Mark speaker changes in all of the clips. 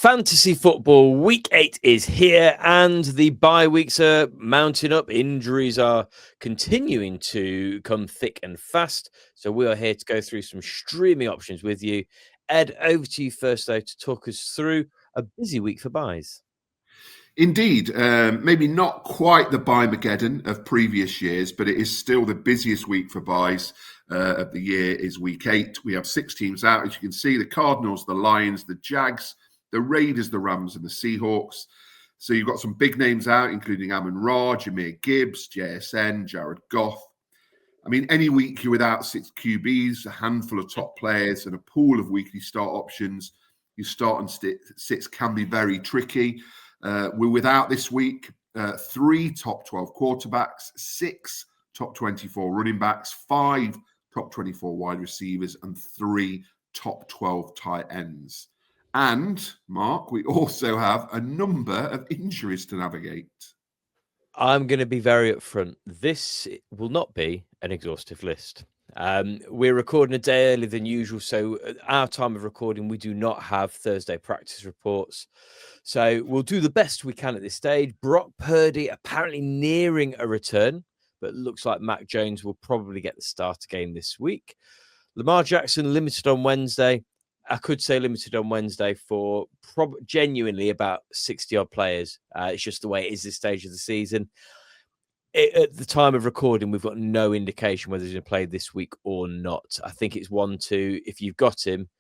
Speaker 1: Fantasy football week 8 is here and the bye weeks are mounting up. Injuries are continuing to come thick and fast. So we are here to go through some streaming options with you. Ed, over to you first, though, to talk us through a busy week for buys.
Speaker 2: Indeed, maybe not quite the buy-mageddon of previous years, but it is still the busiest week for buys of the year is week 8. We have 6 teams out, as you can see, the Cardinals, the Lions, the Jags, the Raiders, the Rams, and the Seahawks. So you've got some big names out, including Amon-Ra, Jahmyr Gibbs, JSN, Jared Goff. I mean, any week you're without 6 QBs, a handful of top players, and a pool of weekly start options, your start and sits can be very tricky. We're without this week 3 top 12 quarterbacks, 6 top 24 running backs, 5 top 24 wide receivers, and 3 top 12 tight ends. And, Mark, we also have a number of injuries to navigate.
Speaker 1: I'm going to be very upfront. This will not be an exhaustive list. We're recording a day earlier than usual, so at our time of recording, we do not have Thursday practice reports. So we'll do the best we can at this stage. Brock Purdy apparently nearing a return, but looks like Mac Jones will probably get the starter game this week. Lamar Jackson limited on Wednesday. I could say limited on Wednesday for genuinely about 60-odd players. It's just the way it is this stage of the season. At the time of recording, we've got no indication whether he's going to play this week or not. I think it's 1-2. If you've got him,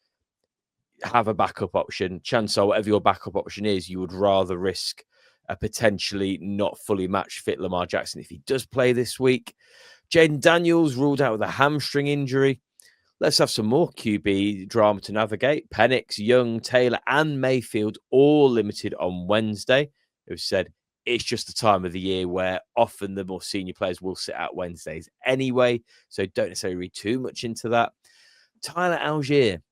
Speaker 1: have a backup option. Chance are, whatever your backup option is, you would rather risk a potentially not fully matched fit Lamar Jackson if he does play this week. Jaden Daniels ruled out with a hamstring injury. Let's have some more QB drama to navigate. Penix, Young, Taylor, and Mayfield all limited on Wednesday. It was said it's just the time of the year where often the more senior players will sit out Wednesdays anyway, so don't necessarily read too much into that. Tyler Algier,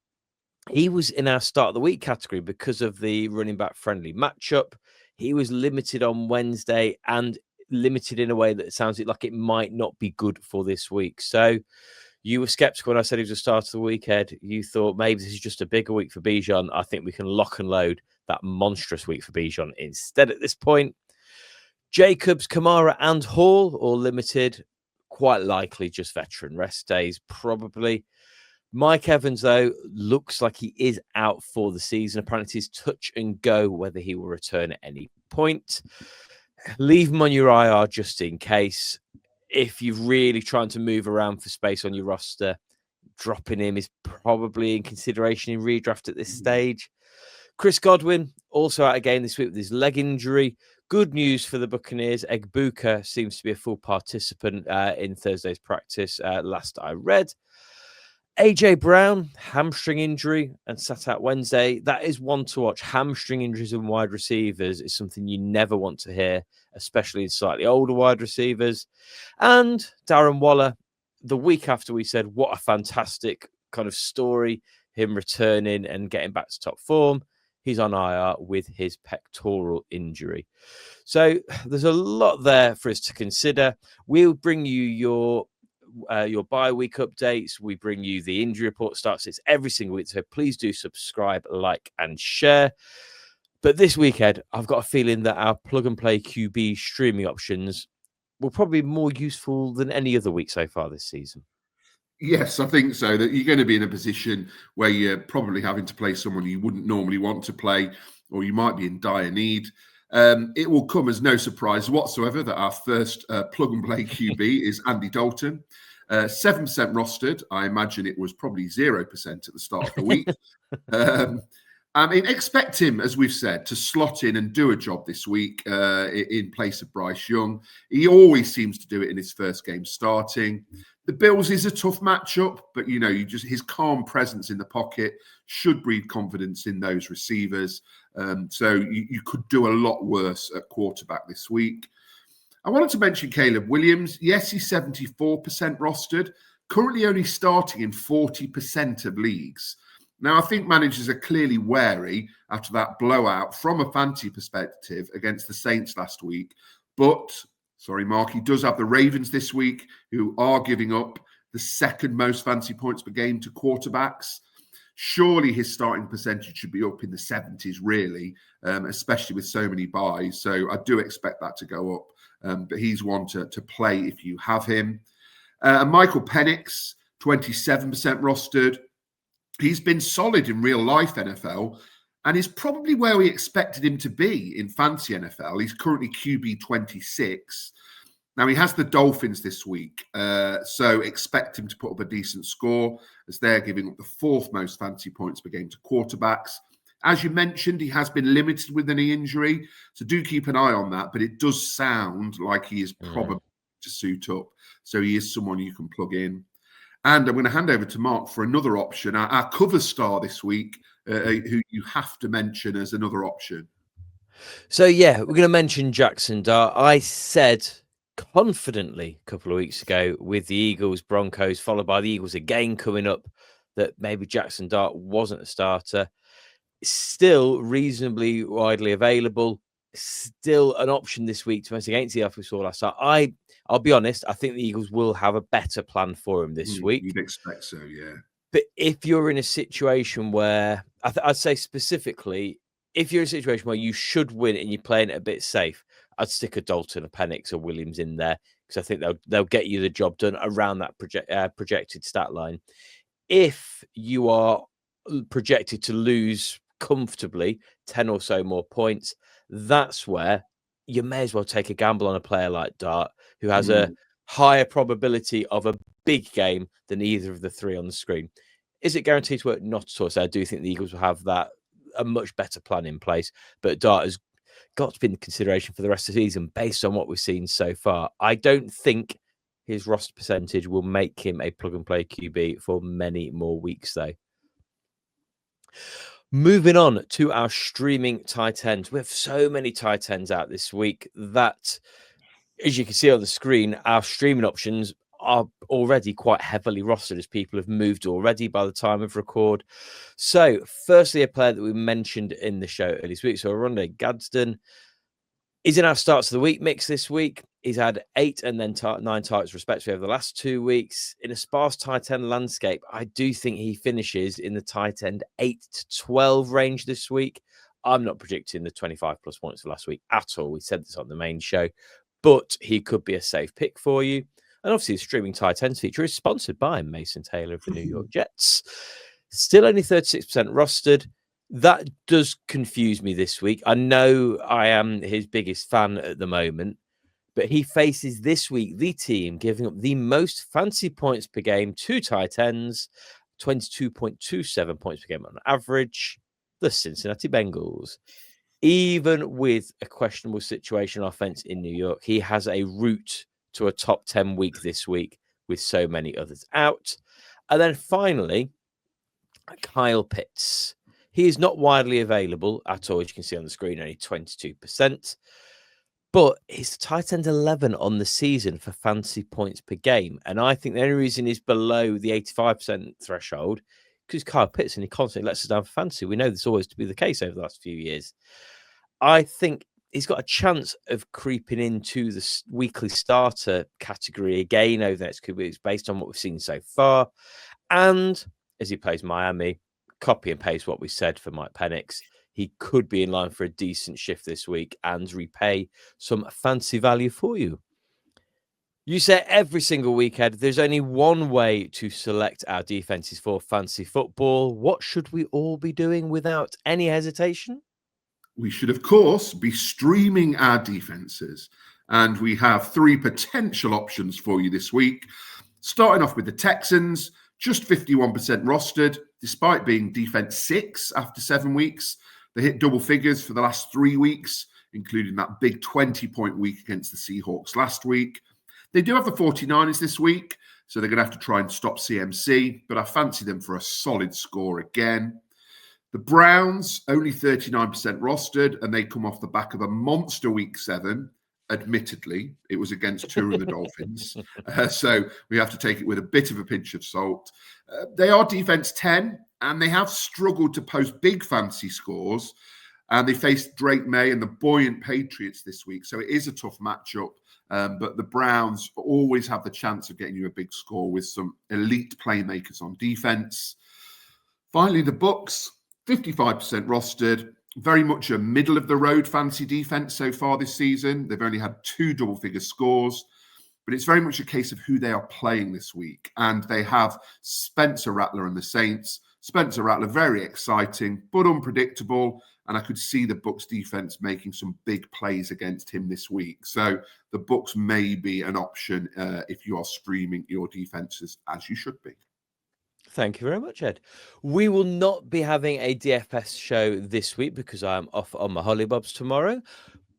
Speaker 1: he was in our start of the week category because of the running back friendly matchup. He was limited on Wednesday and limited in a way that sounds like it might not be good for this week. So you were skeptical when I said he was a start of the week, Ed. You thought maybe this is just a bigger week for Bijan. I think we can lock and load that monstrous week for Bijan instead at this point. Jacobs, Kamara, and Hall all limited. Quite likely just veteran rest days, probably. Mike Evans, though, looks like he is out for the season. Apparently, it's touch and go whether he will return at any point. Leave him on your IR just in case. If you're really trying to move around for space on your roster, dropping him is probably in consideration in redraft at this stage. Chris Godwin, also out again this week with his leg injury. Good news for the Buccaneers. Egbuka seems to be a full participant in Thursday's practice, last I read. AJ Brown, hamstring injury and sat out Wednesday. That is one to watch. Hamstring injuries in wide receivers is something you never want to hear, especially in slightly older wide receivers. And Darren Waller, the week after we said, what a fantastic kind of story, him returning and getting back to top form. He's on IR with his pectoral injury. So there's a lot there for us to consider. We'll bring you your bye week updates. We bring you the injury report starts. It's every single week. So please do subscribe, like, and share. But this weekend, I've got a feeling that our plug and play QB streaming options will probably be more useful than any other week so far this season.
Speaker 2: Yes, I think so. That you're going to be in a position where you're probably having to play someone you wouldn't normally want to play, or you might be in dire need. It will come as no surprise whatsoever that our first plug and play QB is Andy Dalton. 7% rostered. I imagine it was probably 0% at the start of the week. I mean, expect him, as we've said, to slot in and do a job this week in place of Bryce Young. He always seems to do it in his first game starting. The Bills is a tough matchup, but his calm presence in the pocket should breed confidence in those receivers. So you could do a lot worse at quarterback this week. I wanted to mention Caleb Williams. Yes, he's 74% rostered, currently only starting in 40% of leagues. Now, I think managers are clearly wary after that blowout from a fantasy perspective against the Saints last week. But, sorry, Mark, he does have the Ravens this week, who are giving up the second most fantasy points per game to quarterbacks. Surely his starting percentage should be up in the 70s, really, especially with so many buys. So I do expect that to go up. But he's one to play if you have him. Michael Penix, 27% rostered. He's been solid in real life NFL and is probably where we expected him to be in fantasy NFL. He's currently QB 26. Now, he has the Dolphins this week, so expect him to put up a decent score as they're giving up the 4th most fantasy points per game to quarterbacks. As you mentioned, he has been limited with a knee injury, so do keep an eye on that, but it does sound like he is probably to suit up, so he is someone you can plug in. And I'm going to hand over to Mark for another option, our cover star this week, who you have to mention as another option.
Speaker 1: So, yeah, we're going to mention Jackson Dart. I said confidently a couple of weeks ago with the Eagles, Broncos, followed by the Eagles again coming up, that maybe Jackson Dart wasn't a starter. Still reasonably widely available. Still an option this week to against the we saw last night. I'll be honest, I think the Eagles will have a better plan for him this week.
Speaker 2: You'd expect so, yeah.
Speaker 1: But if you're in a situation where, I'd say specifically, if you're in a situation where you should win and you're playing it a bit safe, I'd stick a Dalton, a Penix, or Williams in there because I think they'll get you the job done around that projected stat line. If you are projected to lose comfortably 10 or so more points, that's where you may as well take a gamble on a player like Dart, who has a higher probability of a big game than either of the three on the screen. Is it guaranteed to work? Not at all. So I do think the Eagles will have a much better plan in place, but Dart has got to be in consideration for the rest of the season based on what we've seen so far. I don't think his roster percentage will make him a plug-and-play QB for many more weeks, though. Moving on to our streaming tight ends. We have so many tight ends out this week that, as you can see on the screen, our streaming options are already quite heavily rostered as people have moved already by the time of record. So, firstly, a player that we mentioned in the show earlier this week. So, Rondé Gadsden is in our starts of the week mix this week. He's had 8 and then 9 targets respectively over the last 2 weeks. In a sparse tight end landscape, I do think he finishes in the tight end 8 to 12 range this week. I'm not predicting the 25 plus points of last week at all. We said this on the main show, but he could be a safe pick for you. And obviously, the streaming tight ends feature is sponsored by Mason Taylor of the New York Jets. Still only 36% rostered. That does confuse me this week. I know I am his biggest fan at the moment, but he faces this week the team giving up the most fantasy points per game to tight ends, 22.27 points per game on average, the Cincinnati Bengals. Even with a questionable situation offense in New York, he has a route to a top 10 week this week with so many others out. And then finally, Kyle Pitts. He is not widely available at all, as you can see on the screen, only 22%. But he's tight end 11 on the season for fantasy points per game. And I think the only reason he's below the 85% threshold because Kyle Pitts and he constantly lets us down for fantasy. We know this always to be the case over the last few years. I think he's got a chance of creeping into the weekly starter category again over the next couple of weeks based on what we've seen so far. And as he plays Miami, copy and paste what we said for Mike Penix. He could be in line for a decent shift this week and repay some fancy value for you. You say every single weekend, there's only one way to select our defenses for fantasy football. What should we all be doing without any hesitation?
Speaker 2: We should, of course, be streaming our defenses. And we have 3 potential options for you this week. Starting off with the Texans, just 51% rostered, despite being defense 6 after 7 weeks. They hit double figures for the last 3 weeks, including that big 20-point week against the Seahawks last week. They do have the 49ers this week, so they're going to have to try and stop CMC, but I fancy them for a solid score again. The Browns, only 39% rostered, and they come off the back of a monster week 7. Admittedly, it was against 2 of the Dolphins. So we have to take it with a bit of a pinch of salt. They are defense 10, and they have struggled to post big fantasy scores. And they faced Drake May and the buoyant Patriots this week. So it is a tough matchup. But the Browns always have the chance of getting you a big score with some elite playmakers on defense. Finally, the Bucks, 55% rostered, very much a middle-of-the-road fantasy defense so far this season. They've only had 2 double-figure scores, but it's very much a case of who they are playing this week. And they have Spencer Rattler and the Saints. Spencer Rattler, very exciting, but unpredictable. And I could see the Bucks defense making some big plays against him this week. So the Bucks may be an option if you are streaming your defenses, as you should be.
Speaker 1: Thank you very much, Ed. We will not be having a DFS show this week because I'm off on my hollybobs tomorrow.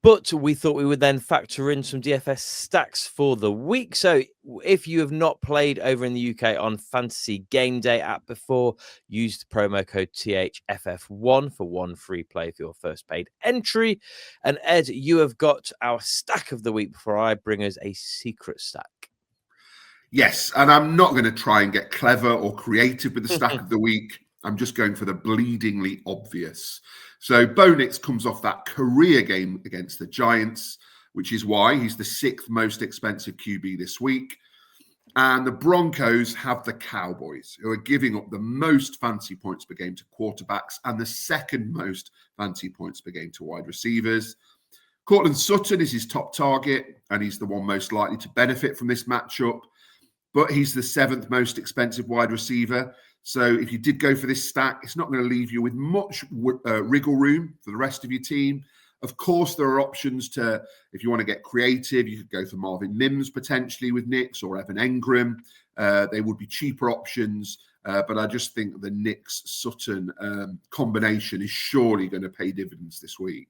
Speaker 1: But we thought we would then factor in some DFS stacks for the week. So if you have not played over in the UK on Fantasy Game Day app before, use the promo code THFF1 for 1 free play for your first paid entry. And Ed, you have got our stack of the week before I bring us a secret stack.
Speaker 2: Yes, and I'm not going to try and get clever or creative with the stack of the week. I'm just going for the bleedingly obvious. So Bo Nix comes off that career game against the Giants, which is why he's the 6th most expensive QB this week. And the Broncos have the Cowboys, who are giving up the most fantasy points per game to quarterbacks and the 2nd most fantasy points per game to wide receivers. Cortland Sutton is his top target, and he's the one most likely to benefit from this matchup. But he's the 7th most expensive wide receiver. So if you did go for this stack, it's not going to leave you with much wriggle room for the rest of your team. Of course, there are options to, if you want to get creative, you could go for Marvin Mims potentially with Nix or Evan Engram. They would be cheaper options. But I just think the Nix-Sutton combination is surely going to pay dividends this week.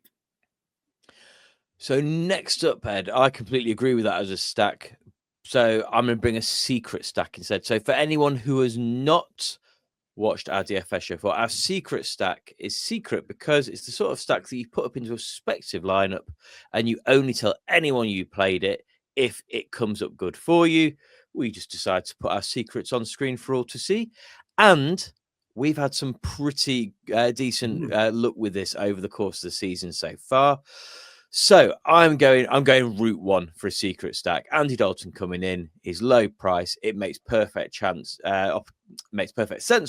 Speaker 1: So next up, Ed, I completely agree with that as a stack. So I'm going to bring a secret stack instead. So for anyone who has not watched our DFS show before, our secret stack is secret because it's the sort of stack that you put up into a speculative lineup and you only tell anyone you played it if it comes up good for you. We just decide to put our secrets on screen for all to see. And we've had some pretty decent look with this over the course of the season so far. So I'm going route 1 for a secret stack. Andy Dalton coming in, his low price. It makes perfect sense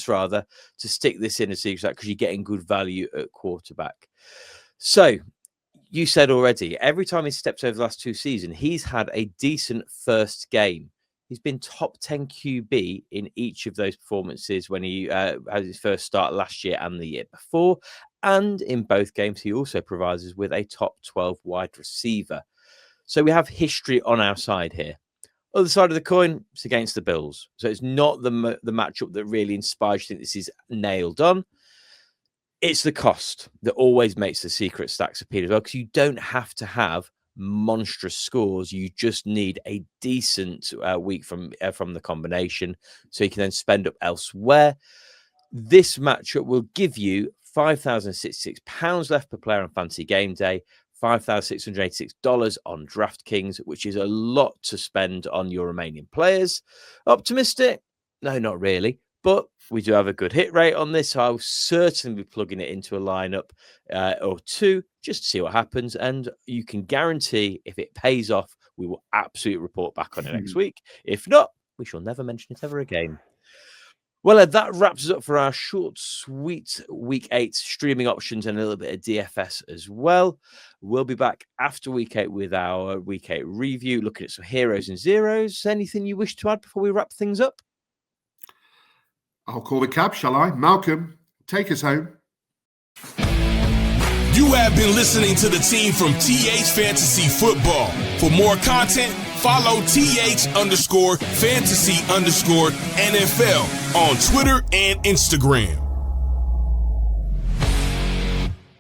Speaker 1: rather to stick this in a secret stack because you're getting good value at quarterback. So you said already, every time he steps over the last 2 seasons, he's had a decent first game. He's been top 10 QB in each of those performances when he had his first start last year and the year before. And in both games, he also provides us with a top 12 wide receiver. So we have history on our side here. Other side of the coin, it's against the Bills. So it's not the matchup that really inspires you to think this is nailed on. It's the cost that always makes the secret stacks appeal as well, because you don't have to have monstrous scores. You just need a decent week from the combination, so you can then spend up elsewhere. This matchup will give you £5,066 left per player on Fantasy Game Day, $5,686 on DraftKings, which is a lot to spend on your remaining players. Optimistic? No, not really. But we do have a good hit rate on this, so I'll certainly be plugging it into a lineup or 2 just to see what happens. And you can guarantee if it pays off, we will absolutely report back on it next week. If not, we shall never mention it ever again. Well, Ed, that wraps us up for our short, sweet Week 8 streaming options and a little bit of DFS as well. We'll be back after Week 8 with our Week 8 review, looking at some heroes and zeros. Anything you wish to add before we wrap things up?
Speaker 2: I'll call the cab, shall I? Malcolm, take us home.
Speaker 3: You have been listening to the team from TH Fantasy Football. For more content, follow TH_fantasy_NFL on Twitter and Instagram.